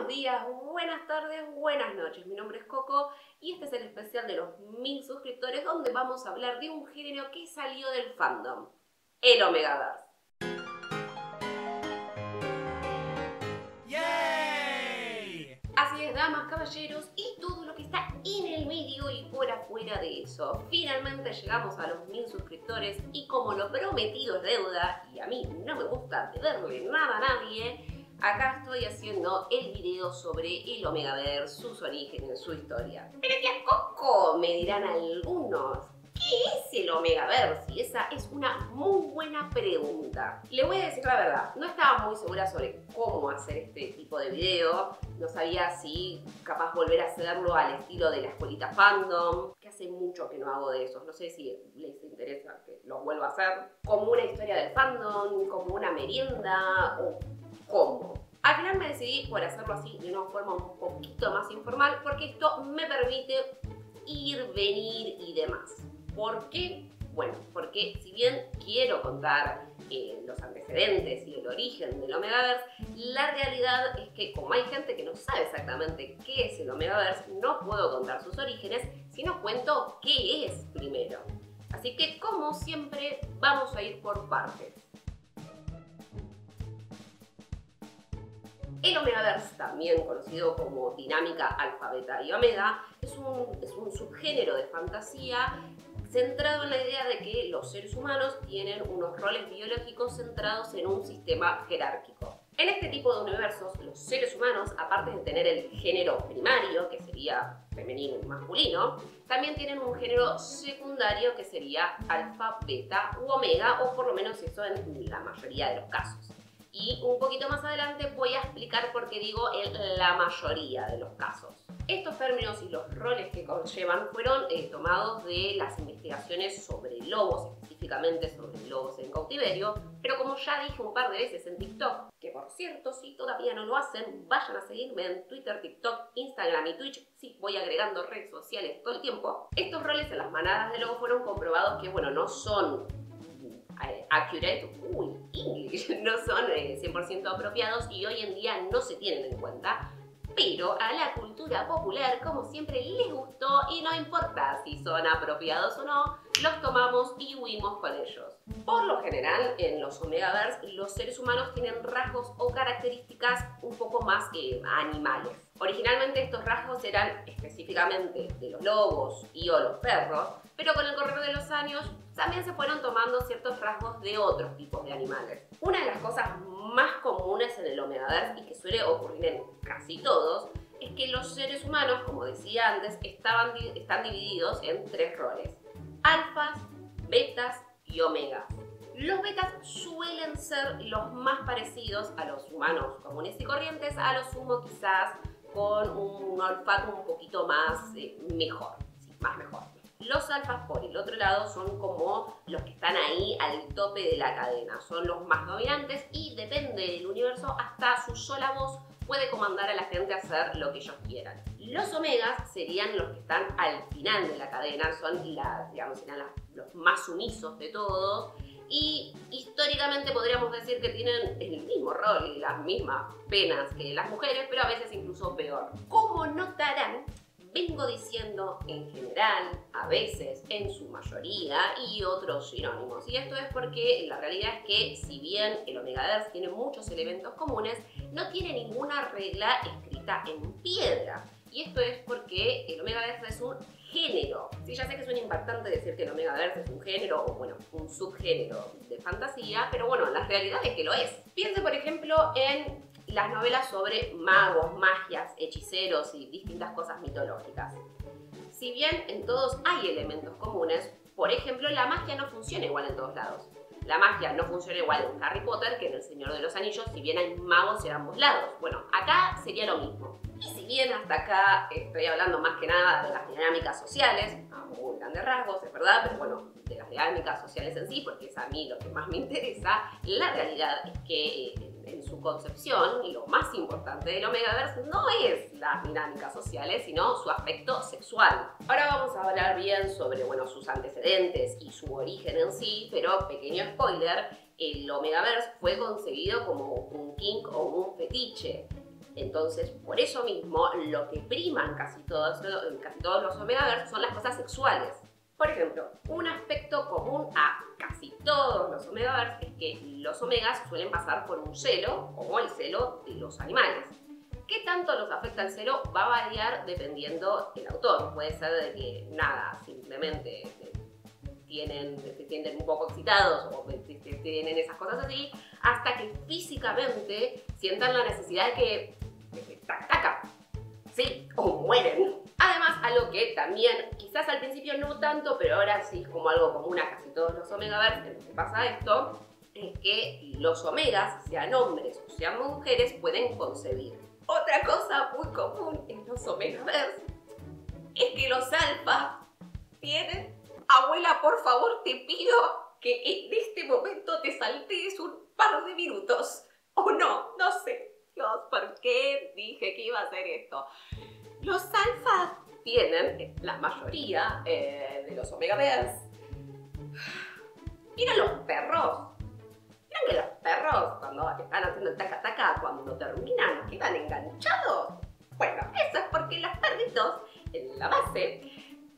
Buenos días, buenas tardes, buenas noches. Mi nombre es Coco y este es el especial de los 1000 suscriptores donde vamos a hablar de un género que salió del fandom, el Omegaverse. ¡Yay! Así es, damas, caballeros y todo lo que está en el medio y por afuera de eso. Finalmente llegamos a los 1000 suscriptores y como lo prometido es deuda y a mí no me gusta deberle nada a nadie, acá estoy haciendo el video sobre el Omegaverse, sus orígenes, su historia. Pero tía Coco, me dirán algunos, ¿qué es el Omegaverse? Y esa es una muy buena pregunta. Le voy a decir la verdad, no estaba muy segura sobre cómo hacer este tipo de video. No sabía si capaz volver a hacerlo al estilo de la escuelita fandom, que hace mucho que no hago de esos. No sé si les interesa que lo vuelva a hacer. Como una historia del fandom, como una merienda o cómo. Al final me decidí por hacerlo así de una forma un poquito más informal porque esto me permite ir, venir y demás. ¿Por qué? Bueno, porque si bien quiero contar los antecedentes y el origen del Omegaverse, la realidad es que como hay gente que no sabe exactamente qué es el Omegaverse, no puedo contar sus orígenes, sino cuento qué es primero. Así que como siempre vamos a ir por partes. El Omegaverse, también conocido como dinámica alfa, beta y omega, es un subgénero de fantasía centrado en la idea de que los seres humanos tienen unos roles biológicos centrados en un sistema jerárquico. En este tipo de universos, los seres humanos, aparte de tener el género primario, que sería femenino y masculino, también tienen un género secundario que sería alfa, beta u omega, o por lo menos eso en la mayoría de los casos. Y un poquito más adelante voy a explicar por qué digo en la mayoría de los casos. Estos términos y los roles que conllevan fueron tomados de las investigaciones sobre lobos, específicamente sobre lobos en cautiverio, pero como ya dije un par de veces en TikTok, que por cierto, si todavía no lo hacen, vayan a seguirme en Twitter, TikTok, Instagram y Twitch, sí, voy agregando redes sociales todo el tiempo. Estos roles en las manadas de lobos fueron comprobados que, bueno, no son accurate, English, no son 100% apropiados y hoy en día no se tienen en cuenta, pero a la cultura popular, como siempre, les gustó y no importa si son apropiados o no, los tomamos y huimos con ellos. Por lo general, en los Omegaverse, los seres humanos tienen rasgos o características un poco más animales. Originalmente estos rasgos eran específicamente de los lobos y o los perros, pero con el correr de los años también se fueron tomando ciertos rasgos de otros tipos de animales. Una de las cosas más comunes en el Omegaverse y que suele ocurrir en casi todos es que los seres humanos, como decía antes, están divididos en tres roles: alfas, betas y omegas. Los betas suelen ser los más parecidos a los humanos comunes y corrientes, a lo sumo quizás con un olfato un poquito más mejor, sí, más mejor. Los alfas, por el otro lado, son como los que están ahí al tope de la cadena. Son los más dominantes y depende del universo, hasta su sola voz puede comandar a la gente a hacer lo que ellos quieran. Los omegas serían los que están al final de la cadena, son serían los más sumisos de todos. Y históricamente podríamos decir que tienen el mismo rol y las mismas penas que las mujeres, pero a veces incluso peor. Como notarán, vengo diciendo en general, a veces, en su mayoría y otros sinónimos. Y esto es porque la realidad es que si bien el Omegaverse tiene muchos elementos comunes, no tiene ninguna regla escrita en piedra. Y esto es porque el Omegaverse es un género. Sí, ya sé que suena impactante decir que el Omegaverse es un género o bueno, un subgénero de fantasía, pero bueno, la realidad es que lo es. Piense por ejemplo en las novelas sobre magos, magias, hechiceros y distintas cosas mitológicas. Si bien en todos hay elementos comunes, por ejemplo, la magia no funciona igual en todos lados. La magia no funciona igual en Harry Potter que en El Señor de los Anillos, si bien hay magos en ambos lados. Bueno, acá sería lo mismo. Y si bien hasta acá estoy hablando más que nada de las dinámicas sociales, a muy grandes rasgos, es verdad, pero bueno, de las dinámicas sociales en sí, porque es a mí lo que más me interesa, la realidad es que en su concepción, lo más importante del Omegaverse no es las dinámicas sociales, sino su aspecto sexual. Ahora vamos a hablar bien sobre, bueno, sus antecedentes y su origen en sí, pero pequeño spoiler, el Omegaverse fue concebido como un kink o un fetiche. Entonces, por eso mismo, lo que priman casi todos los Omegaverse son las cosas sexuales. Por ejemplo, un aspecto común a casi todos los Omegaverse es que los Omegas suelen pasar por un celo, como el celo de los animales. ¿Qué tanto los afecta el celo? Va a variar dependiendo del autor. Puede ser de que nada, simplemente se sienten un poco excitados o tienen esas cosas así, hasta que físicamente sientan la necesidad de que taca, sí, o mueren. Además, algo que también, quizás al principio no tanto, pero ahora sí es como algo común a casi todos los Omegaverse en los que pasa esto, es que los Omegas, sean hombres o sean mujeres, pueden concebir. Otra cosa muy común en los Omegaverse es que los alfas tienen: abuela, por favor, te pido que en este momento te saltees un par de minutos. O no sé. Dios, ¿por qué dije que iba a hacer esto? Los alfas tienen, la mayoría de los Omegaverse, miren los perros. Miren que los perros, cuando están haciendo el taca-taca, cuando terminan, quedan enganchados. Bueno, eso es porque los perritos, en la base,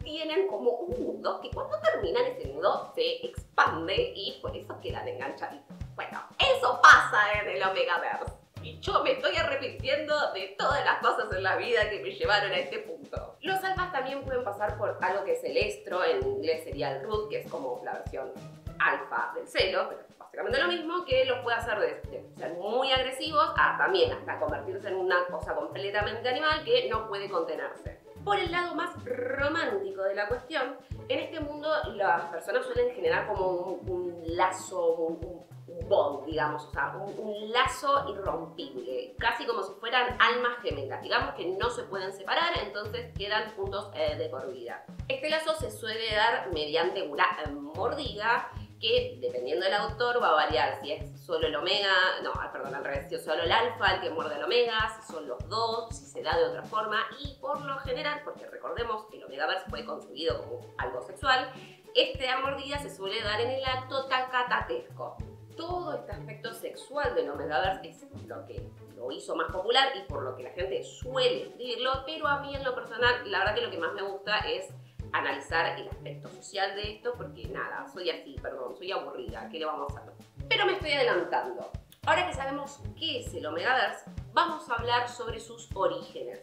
tienen como un nudo que cuando terminan ese nudo se expande y por eso quedan enganchaditos. Bueno, eso pasa en el Omegaverse. Y yo me estoy arrepintiendo de todas las cosas en la vida que me llevaron a este punto. Los alfas también pueden pasar por algo que es el estro, en inglés sería el root, que es como la versión alfa del celo, pero es básicamente lo mismo, que los puede hacer de ser muy agresivos a también hasta convertirse en una cosa completamente animal que no puede contenerse. Por el lado más romántico de la cuestión, en este mundo las personas suelen generar como un lazo, un bond, digamos, o sea, un lazo irrompible, casi como si fueran almas gemelas, digamos que no se pueden separar, entonces quedan juntos de por vida. Este lazo se suele dar mediante una mordida que, dependiendo del autor, va a variar si es solo el omega, no, perdón, al revés, si es solo el alfa el que muerde al omega, si son los dos, si se da de otra forma, y por lo general, porque recordemos que el Omegaverse fue concebido como algo sexual, esta mordida se suele dar en el acto tacatatesco. Todo este aspecto sexual del Omegaverse es lo que lo hizo más popular y por lo que la gente suele escribirlo, pero a mí en lo personal, la verdad que lo que más me gusta es analizar el aspecto social de esto, porque nada, soy así, perdón, soy aburrida, ¿qué le vamos a hacer? Pero me estoy adelantando. Ahora que sabemos qué es el Omegaverse, vamos a hablar sobre sus orígenes.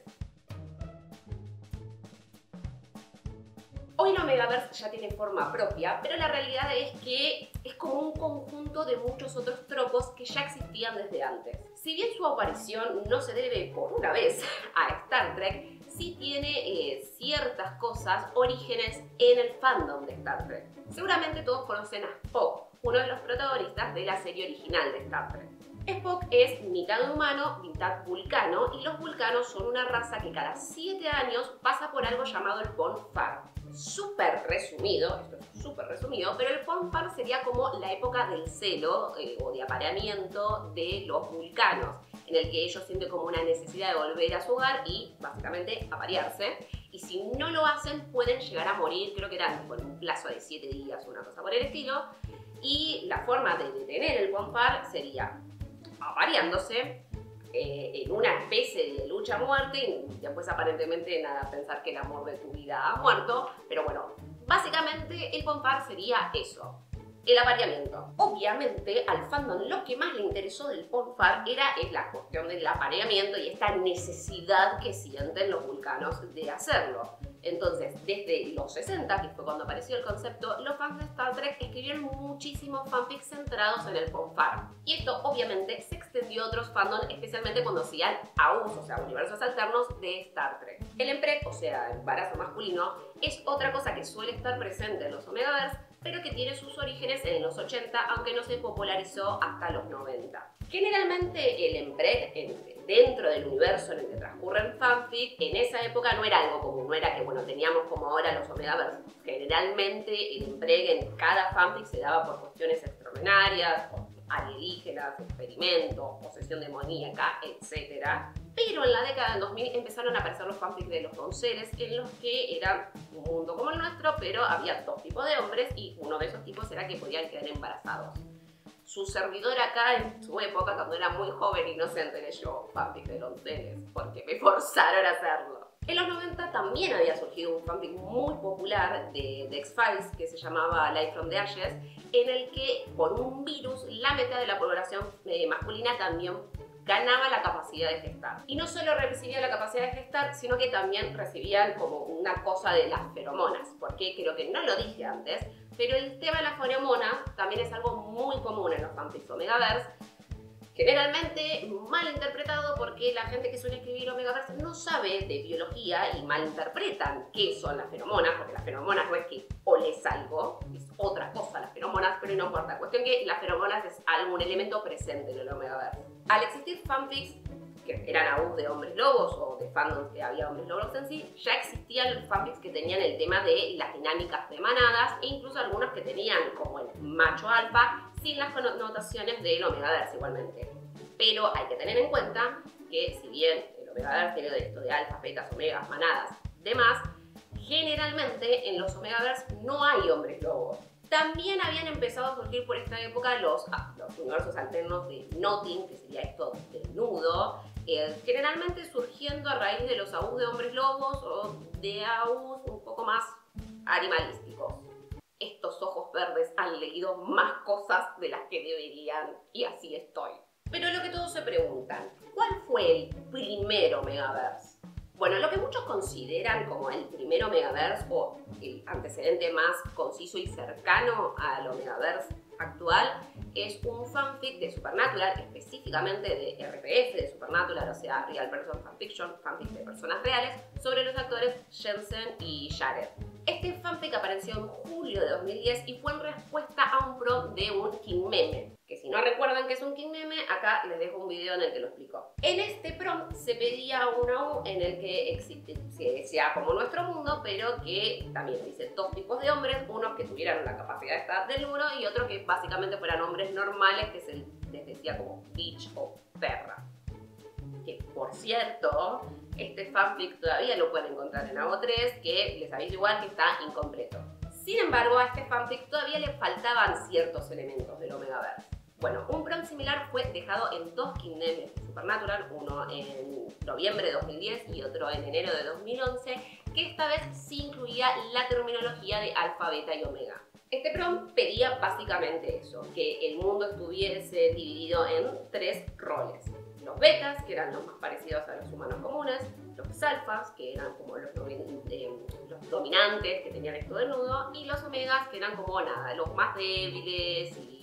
Hoy el Omegaverse ya tiene forma propia, pero la realidad es que es como un conjunto de muchos otros tropos que ya existían desde antes. Si bien su aparición no se debe por una vez a Star Trek, sí tiene ciertas cosas, orígenes en el fandom de Star Trek. Seguramente todos conocen a Spock, uno de los protagonistas de la serie original de Star Trek. Spock es mitad humano, mitad vulcano, y los vulcanos son una raza que cada 7 años pasa por algo llamado el Pon farr. Súper resumido, esto es súper resumido, pero el Pon farr sería como la época del celo o de apareamiento de los vulcanos, en el que ellos sienten como una necesidad de volver a su hogar y básicamente aparearse. Y si no lo hacen pueden llegar a morir, creo que era por un plazo de 7 días o una cosa por el estilo. Y la forma de detener el Pon farr sería apareándose en una especie de lucha a muerte, y después aparentemente nada, pensar que el amor de tu vida ha muerto, pero bueno, básicamente el Pon farr sería eso, el apareamiento. Obviamente al fandom lo que más le interesó del Pon farr es la cuestión del apareamiento y esta necesidad que sienten los vulcanos de hacerlo. Entonces, desde los 60, que fue cuando apareció el concepto, los fans de Star Trek escribieron muchísimos fanfics centrados en el Pon farr. Y esto obviamente se extendió a otros fandoms, especialmente cuando hacían AUs, o sea, universos alternos de Star Trek. El empreg, o sea, embarazo masculino, es otra cosa que suele estar presente en los Omegaverse, pero que tiene sus orígenes en los 80, aunque no se popularizó hasta los 90. Generalmente el empreg, dentro del universo en el que transcurren fanfic, en esa época no era algo común, no era que bueno, teníamos como ahora los Omegaverse. Generalmente el empreg en cada fanfic se daba por cuestiones extraordinarias, alienígenas, experimentos, posesión demoníaca, etc. Pero en la década del 2000 empezaron a aparecer los fanfics de los donceles, en los que era un mundo como el nuestro, pero había dos tipos de hombres y uno de esos tipos era que podían quedar embarazados. Su servidor acá en su época, cuando era muy joven y inocente, leyó fanfic de donceles, porque me forzaron a hacerlo. En los 90 también había surgido un fanfic muy popular de X-Files que se llamaba Life from the Ashes, en el que por un virus la mitad de la población masculina también ganaba la capacidad de gestar. Y no solo recibían la capacidad de gestar, sino que también recibían como una cosa de las feromonas, porque creo que no lo dije antes, pero el tema de las feromonas también es algo muy común en los fanfics Omegaverse, generalmente mal interpretado porque la gente que suele escribir Omegaverse no sabe de biología y malinterpretan qué son las feromonas, porque las feromonas no es que oles algo, es otra cosa las feromonas, pero no importa. Cuestión que las feromonas es algún elemento presente en el Omegaverse. Al existir fanfics que eran aún de hombres lobos o de fandoms que había hombres lobos en sí, ya existían los fanfics que tenían el tema de las dinámicas de manadas e incluso algunos que tenían como el macho alfa sin las connotaciones del Omegaverse igualmente. Pero hay que tener en cuenta que si bien el Omegaverse tiene esto de alfas, betas, omegas, manadas, demás, generalmente en los Omegaverse no hay hombres lobos. También habían empezado a surgir por esta época los universos alternos de Notting, que sería esto desnudo, generalmente surgiendo a raíz de los AUs de hombres lobos o de AUs un poco más animalísticos. Estos ojos verdes han leído más cosas de las que deberían y así estoy. Pero lo que todos se preguntan, ¿cuál fue el primer Omegaverse? Bueno, lo que muchos consideran como el primer Omegaverse o el antecedente más conciso y cercano al Omegaverse actual es un fanfic de Supernatural, específicamente de RPF de Supernatural, o sea, Real Person Fanfiction, fanfic de personas reales, sobre los actores Jensen y Jared. Este fanfic apareció en julio de 2010 y fue en respuesta a un prompt de un King Meme, que si no recuerdan qué es un King Meme, acá les dejo un video en el que lo explico. En este prompt se pedía un AU en el que sea como nuestro mundo, pero que también dice dos tipos de hombres, unos que tuvieran la capacidad de estar desnudo y otros que básicamente fueran hombres normales, que se les decía como bitch o perra. Que por cierto, este fanfic todavía lo pueden encontrar en AO3, que les aviso igual que está incompleto. Sin embargo, a este fanfic todavía le faltaban ciertos elementos del Omegaverse. Bueno, un prompt similar fue dejado en dos King Memes de Supernatural, uno en noviembre de 2010 y otro en enero de 2011, que esta vez sí incluía la terminología de alfa, beta y omega. Este prompt pedía básicamente eso, que el mundo estuviese dividido en tres roles. Los betas, que eran los más parecidos a los humanos comunes, los alfas, que eran como los dominantes, que tenían esto desnudo, y los omegas, que eran como nada, los más débiles y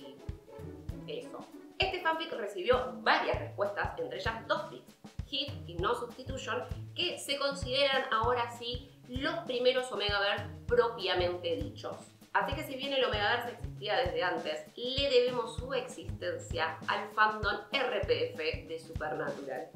eso. Este fanfic recibió varias respuestas, entre ellas dos tips, Hit y No Substitution, que se consideran ahora sí los primeros Omegaverse propiamente dichos. Así que si bien el Omegaverse existía desde antes, le debemos su existencia al fandom RPF de Supernatural.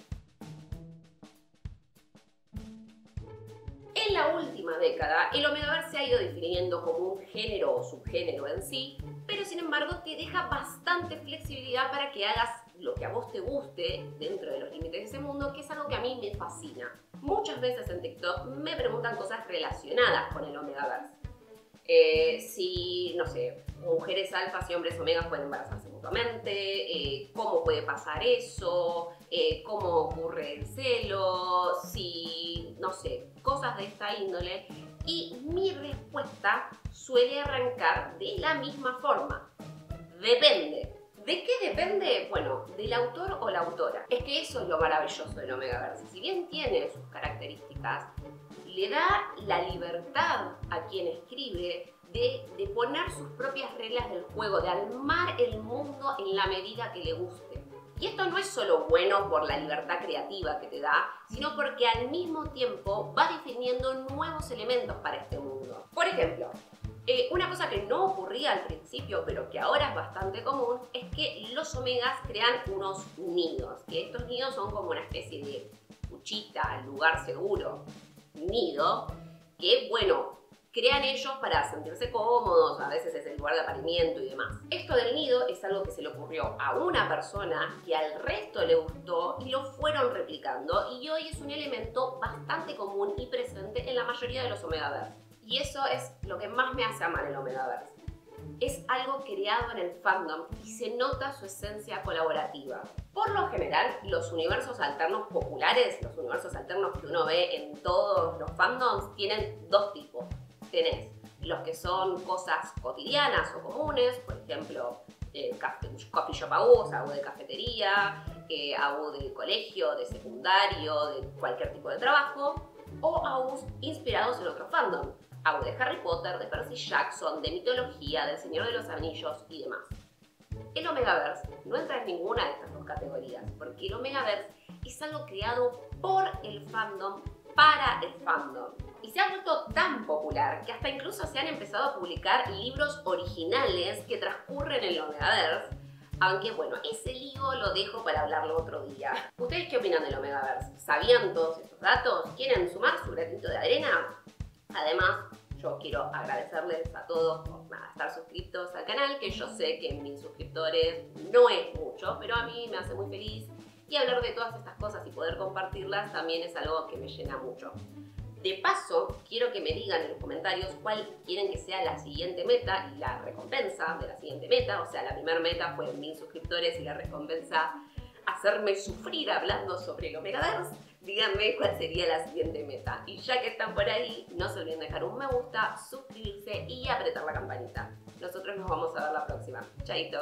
En la última década, el Omegaverse se ha ido definiendo como un género o subgénero en sí, pero sin embargo te deja bastante flexibilidad para que hagas lo que a vos te guste dentro de los límites de ese mundo, que es algo que a mí me fascina. Muchas veces en TikTok me preguntan cosas relacionadas con el Omegaverse. Si, no sé, mujeres alfas y hombres omegas pueden embarazarse mutuamente, cómo puede pasar eso, cómo ocurre el celo, si, no sé, cosas de esta índole. Y mi respuesta suele arrancar de la misma forma. Depende. ¿De qué depende? Bueno, del autor o la autora. Es que eso es lo maravilloso del Omegaverse. Si bien tiene sus características, le da la libertad a quien escribe de poner sus propias reglas del juego, de armar el mundo en la medida que le guste. Y esto no es solo bueno por la libertad creativa que te da, sino porque al mismo tiempo va definiendo nuevos elementos para este mundo. Por ejemplo, una cosa que no ocurría al principio, pero que ahora es bastante común, es que los omegas crean unos nidos, que estos nidos son como una especie de cuchita, lugar seguro, nido, que bueno, crean ellos para sentirse cómodos, a veces es el lugar de apareamiento y demás. Esto del nido es algo que se le ocurrió a una persona que al resto le gustó y lo fueron replicando, y hoy es un elemento bastante común y presente en la mayoría de los Omegaverse. Y eso es lo que más me hace amar el Omegaverse. es algo creado en el fandom y se nota su esencia colaborativa. Por lo general, los universos alternos populares, los universos alternos que uno ve en todos los fandoms, tienen dos tipos. Tenés los que son cosas cotidianas o comunes, por ejemplo, coffee shop AU, AU de cafetería, AU de colegio, de secundario, de cualquier tipo de trabajo, o AUs inspirados en otro fandom, AU de Harry Potter, de Percy Jackson, de mitología, del Señor de los Anillos y demás. El Omegaverse no entra en ninguna de estas dos categorías, porque el Omegaverse es algo creado por el fandom para el fandom. Y se ha vuelto tan popular que hasta incluso se han empezado a publicar libros originales que transcurren en el Omegaverse. Aunque bueno, ese lío lo dejo para hablarlo otro día. ¿Ustedes qué opinan del Omegaverse? ¿Sabían todos estos datos? ¿Quieren sumar su granito de arena? Además, yo quiero agradecerles a todos por estar suscritos al canal, que yo sé que mis suscriptores no es mucho, pero a mí me hace muy feliz. Y hablar de todas estas cosas y poder compartirlas también es algo que me llena mucho. De paso, quiero que me digan en los comentarios cuál quieren que sea la siguiente meta y la recompensa de la siguiente meta. O sea, la primera meta fue 1000 suscriptores y la recompensa hacerme sufrir hablando sobre el Omegaverse. Díganme cuál sería la siguiente meta. Y ya que están por ahí, no se olviden dejar un me gusta, suscribirse y apretar la campanita. Nosotros nos vamos a ver la próxima. Chaito.